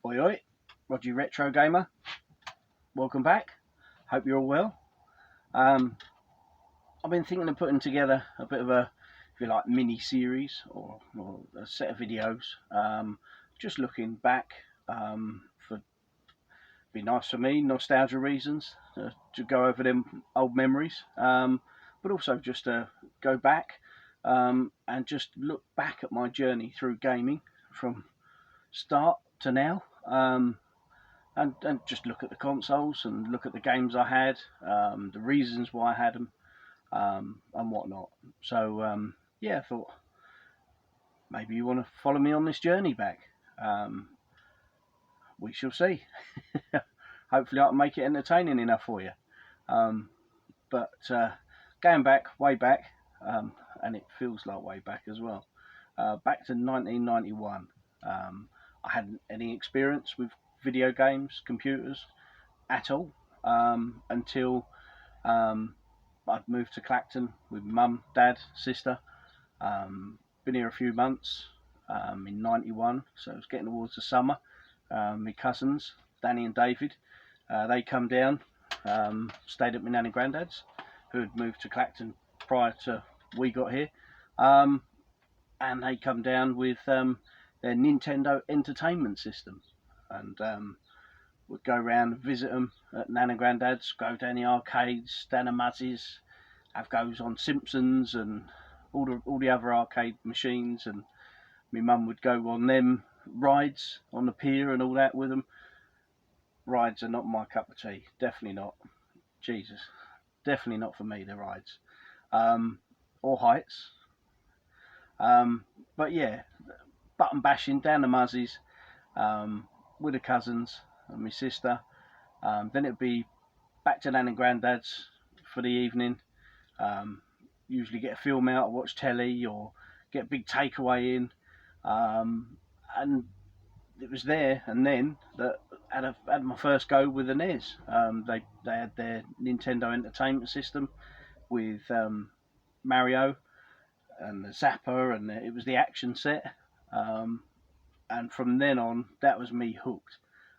Oi oi, Roger Retro Gamer, welcome back. Hope you're all well. I've been thinking of putting together a bit of a, if you like, mini series or a set of videos. Just looking back, for be nice for me, nostalgia reasons, to go over them old memories, but also just to go back and just look back at my journey through gaming from start to now. And just look at the consoles and look at the games I had, the reasons why I had them, and whatnot. So yeah, I thought maybe you want to follow me on this journey back. We shall see. Hopefully, I can make it entertaining enough for you. But going back, way back, and it feels like way back as well. Back to 1991. I hadn't any experience with video games, computers at all, until I'd moved to Clacton with mum, dad, sister. Been here a few months, in 91, so it was getting towards the summer. My cousins, Danny and David, they come down, stayed at my nan and granddad's, who had moved to Clacton prior to we got here. And they come down with their Nintendo Entertainment System, and would go around and visit them at nan and granddad's, go down the arcades, down the Muzzies, have goes on Simpsons and all the other arcade machines, and my mum would go on them rides on the pier and all that with them. Rides are not my cup of tea, definitely not. Jesus, definitely not for me, the rides, or heights. But yeah, button bashing down the Muzzies, with the cousins and my sister. Then it'd be back to nan and granddad's for the evening. Usually get a film out, watch telly, or get a big takeaway in. And it was there and then that I had my first go with the NES. They had their Nintendo Entertainment System with Mario and the Zapper, and it was the action set. And from then on, that was me hooked.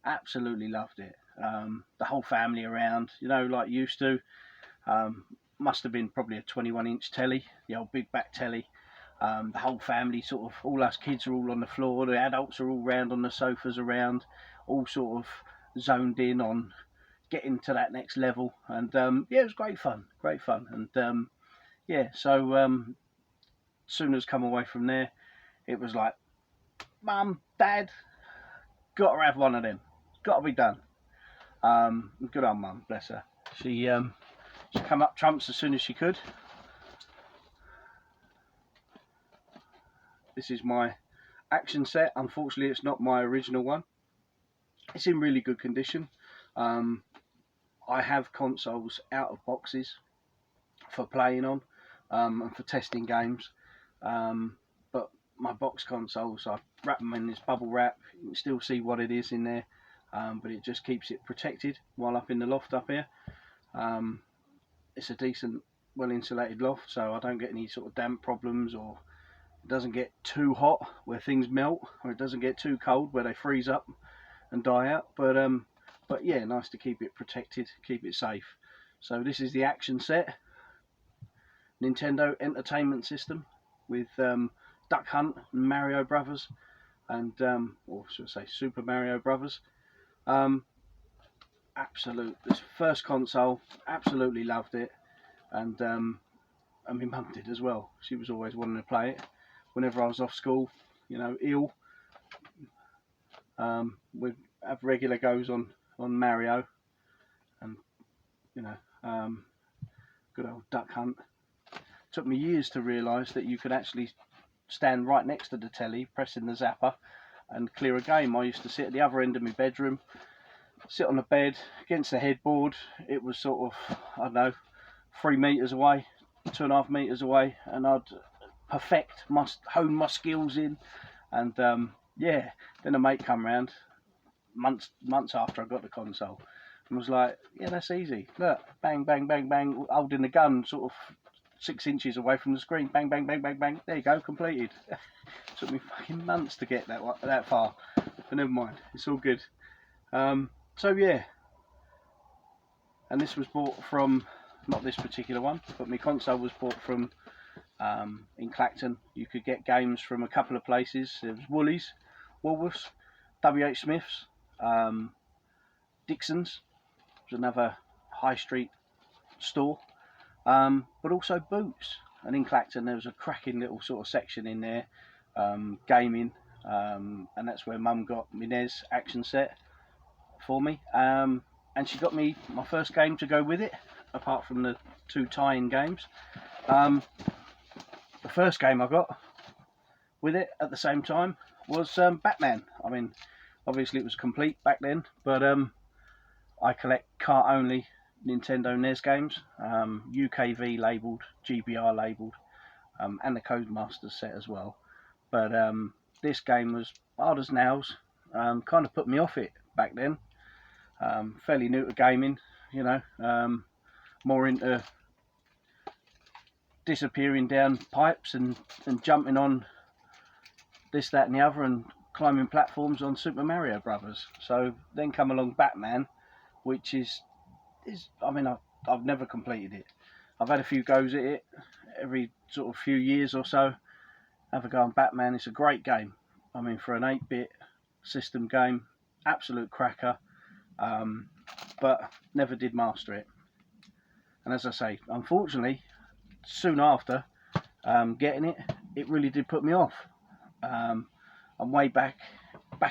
Absolutely loved it. The whole family around, like used to. Must have been probably a 21-inch telly, the old big back telly. The whole family, sort of, all us kids are all on the floor, the adults are all round on the sofas around, all sort of zoned in on getting to that next level. And yeah, it was great fun. And yeah, so soon as come away from there, it was like, Mum, Dad, got to have one of them. Got to be done. Good on Mum, bless her. She come up trumps as soon as she could. This is my action set. Unfortunately, it's not my original one. It's in really good condition. I have consoles out of boxes for playing on, and for testing games. But my box consoles, I wrap them in this bubble wrap. You can still see what it is in there, but it just keeps it protected while up in the loft up here. It's a decent, well insulated loft, so I don't get any sort of damp problems, or it doesn't get too hot where things melt, or it doesn't get too cold where they freeze up and die out. But yeah, nice to keep it protected, keep it safe. So this is the action set, Nintendo Entertainment System, with Duck Hunt and Mario Brothers, and or should I say Super Mario Brothers. This first console, absolutely loved it, and my mum did as well. She was always wanting to play it whenever I was off school, ill. We'd have regular goes on Mario, and good old Duck Hunt. Took me years to realise that you could actually stand right next to the telly, pressing the zapper, and clear a game. I used to sit at the other end of my bedroom, sit on the bed against the headboard. It was sort of, I don't know, 3 meters away, 2.5 meters away, and I'd hone my skills in. And yeah, then a mate come round months after I got the console and was like, yeah, that's easy. Look, bang, bang, bang, bang, holding the gun sort of 6 inches away from the screen. Bang, bang, bang, bang, bang. There you go, completed. Took me fucking months to get that far. but never mind, it's all good. So yeah, and this was bought from, not this particular one, but my console was bought from in Clacton. You could get games from a couple of places. There was Woolies, Woolworths, WH Smith's, Dixon's was another high street store, but also Boots. And in Clacton there was a cracking little sort of section in there, gaming, and that's where Mum got my NES action set for me, and she got me my first game to go with it, apart from the 2 tie-in games. The first game I got with it at the same time was Batman. I mean, obviously it was complete back then, but I collect cart-only Nintendo NES games, UKV labelled, GBR labelled, and the Codemasters set as well. But this game was hard as nails, kind of put me off it back then. Fairly new to gaming, you know, more into disappearing down pipes and jumping on this, that and the other, and climbing platforms on Super Mario Brothers. So then come along Batman, which is I mean, I've never completed it. I've had a few goes at it every sort of few years or so. Have a go on Batman. It's a great game. I mean, for an 8-bit system game, absolute cracker, but never did master it. And as I say, unfortunately, soon after getting it, it really did put me off. And way back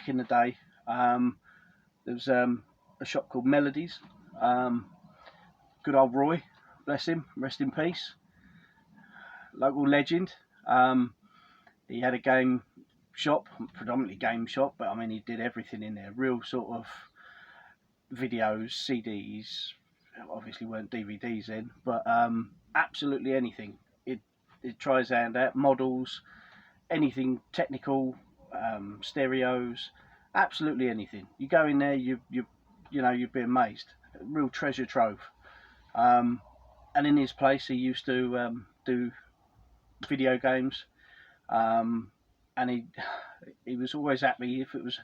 in the day, there was a shop called Melodies. Good old Roy, bless him, rest in peace. Local legend. He had a game shop, predominantly game shop, but I mean he did everything in there. Real sort of videos, CDs, obviously weren't DVDs then, but absolutely anything. It tries out models, anything technical, stereos, absolutely anything. You go in there, you know, you'd be amazed. Real treasure trove. And in his place, he used to do video games, and he was always happy if it was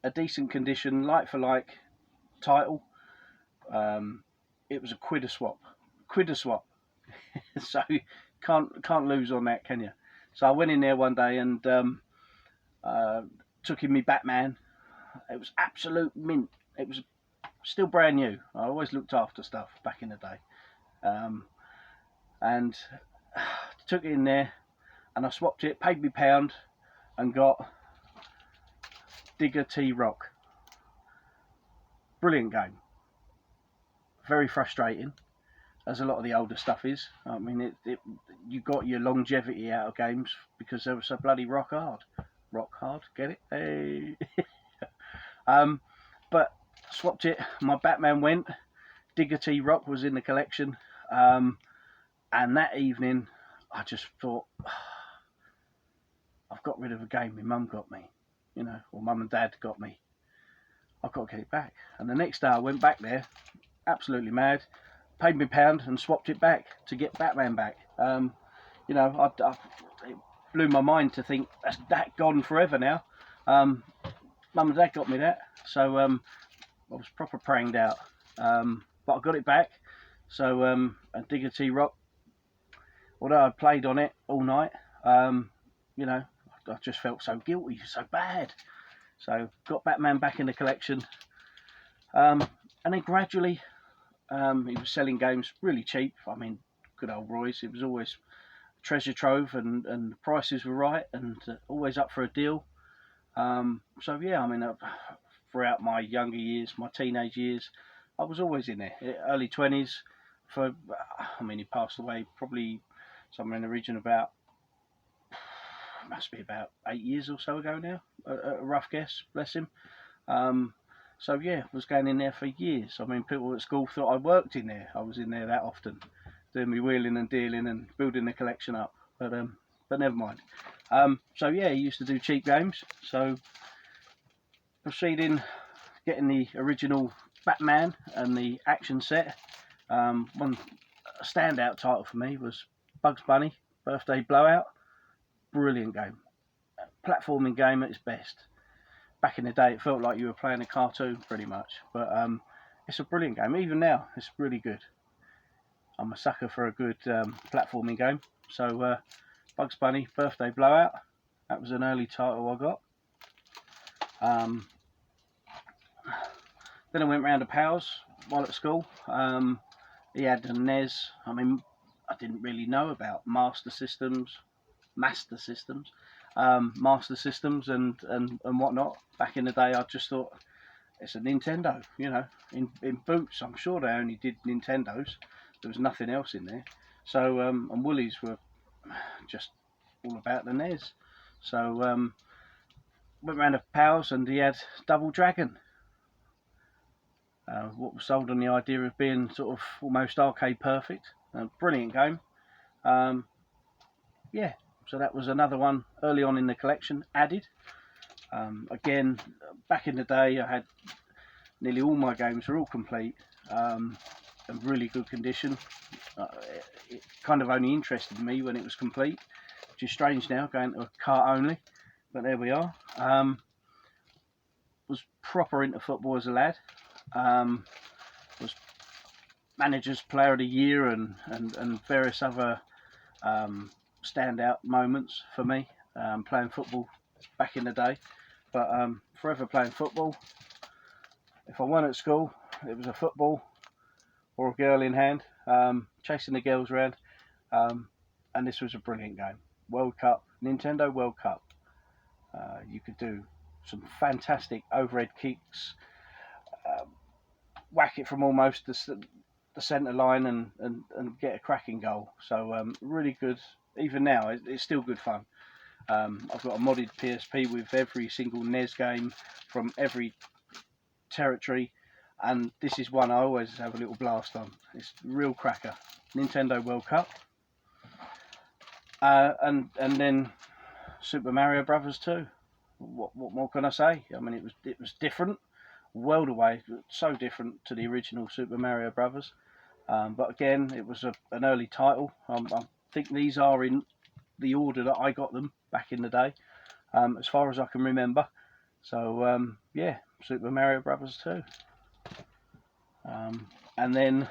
a decent condition, like for like title. It was a quid a swap. So you can't lose on that, can you? So I went in there one day and took in me Batman. It was absolute mint. It was still brand new. I always looked after stuff back in the day, and took it in there, and I swapped it, paid me £1, and got Digger T-Rock. Brilliant game. Very frustrating, as a lot of the older stuff is. I mean, you got your longevity out of games because they were so bloody rock hard. Rock hard, get it? Hey. But swapped it. My Batman went. Digger T-Rock was in the collection, and that evening I just thought, I've got rid of a game my mum got me, you know, or mum and dad got me. I've got to get it back. And the next day I went back there, absolutely mad, paid me £1 and swapped it back to get Batman back. You know, it blew my mind to think that's that gone forever now. Mum and dad got me that, so I was proper pranged out. But I got it back. So a Digger T-Rock, although I played on it all night, you know, I just felt so guilty, so bad. So got Batman back in the collection, and then gradually he was selling games really cheap. I mean, good old Roy's. It was always treasure trove, and the prices were right, and always up for a deal. So yeah, I mean, throughout my younger years, my teenage years, I was always in there. Early 20s. I mean, he passed away probably somewhere in the region about, must be about 8 years or so ago now, a rough guess, bless him. So yeah, was going in there for years. I mean, people at school thought I worked in there. I was in there that often, doing me wheeling and dealing and building the collection up. But never mind. So yeah, he used to do cheap games. So proceeding, getting the original Batman and the action set. One standout title for me was Bugs Bunny Birthday Blowout. Brilliant game, platforming game at its best. back in the day, it felt like you were playing a cartoon pretty much. But it's a brilliant game. Even now, it's really good. I'm a sucker for a good platforming game. So Bugs Bunny Birthday Blowout. That was an early title I got. Then I went round to Powell's while at school. He had a NES. I mean, I didn't really know about Master Systems, and whatnot. Back in the day, I just thought it's a Nintendo. You know, in Boots, I'm sure they only did Nintendos. There was nothing else in there. So and Woolies were just all about the NES. So went round to Powell's and he had Double Dragon. What was sold on the idea of being sort of almost arcade perfect. Brilliant game. Yeah, so that was another one early on in the collection added. Again, back in the day, I had nearly all my games were all complete, in really good condition. It kind of only interested me when it was complete, which is strange now, going to a cart only. But there we are. Was proper into football as a lad. Was Manager's Player of the Year and various other standout moments for me playing football back in the day. But forever playing football. If I won at school, it was a football or a girl in hand, chasing the girls around. And this was a brilliant game. World Cup, Nintendo World Cup. You could do some fantastic overhead kicks, whack it from almost the centre line and get a cracking goal. So really good. Even now, it's still good fun. I've got a modded PSP with every single NES game from every territory, and this is one I always have a little blast on. It's real cracker. Nintendo World Cup. And then Super Mario Brothers 2. What more can I say? I mean, it was different, world away, so different to the original Super Mario Brothers. But again, it was an early title. I think these are in the order that I got them back in the day, as far as I can remember. So yeah, Super Mario Brothers 2. And then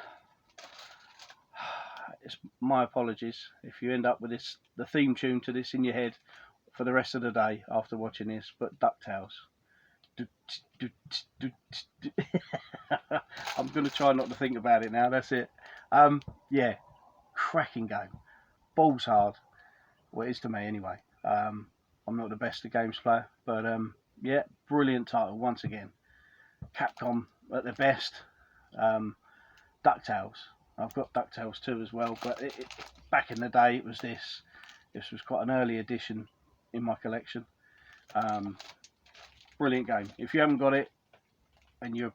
it's my apologies if you end up with the theme tune to this in your head for the rest of the day after watching this, but DuckTales. I'm going to try not to think about it now, that's it. Yeah, cracking game. Balls hard. Well, it is to me anyway. I'm not the best at games player, but yeah, brilliant title once again. Capcom at their best. DuckTales. I've got DuckTales 2 as well, but back in the day it was this. This was quite an early edition in my collection. Brilliant game. If you haven't got it and you're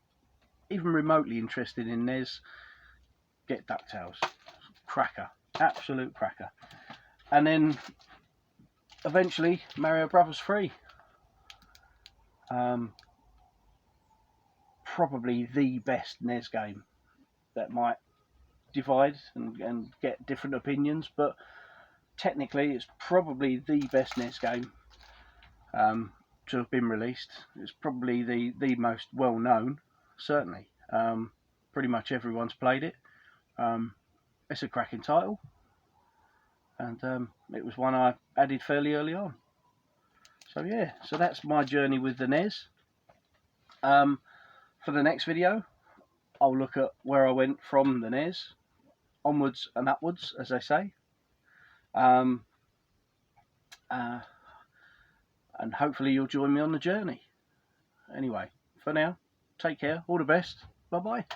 even remotely interested in NES, get DuckTales. Cracker. Absolute cracker. And then eventually Mario Brothers 3. Probably the best NES game. That might divide and get different opinions, but technically it's probably the best NES game to have been released. It's probably the most well known, certainly. Pretty much everyone's played it. It's a cracking title, and it was one I added fairly early on. So yeah, so that's my journey with the NES. For the next video, I'll look at where I went from the NES onwards and upwards, as they say. And hopefully you'll join me on the journey. Anyway, for now, take care, all the best, bye bye.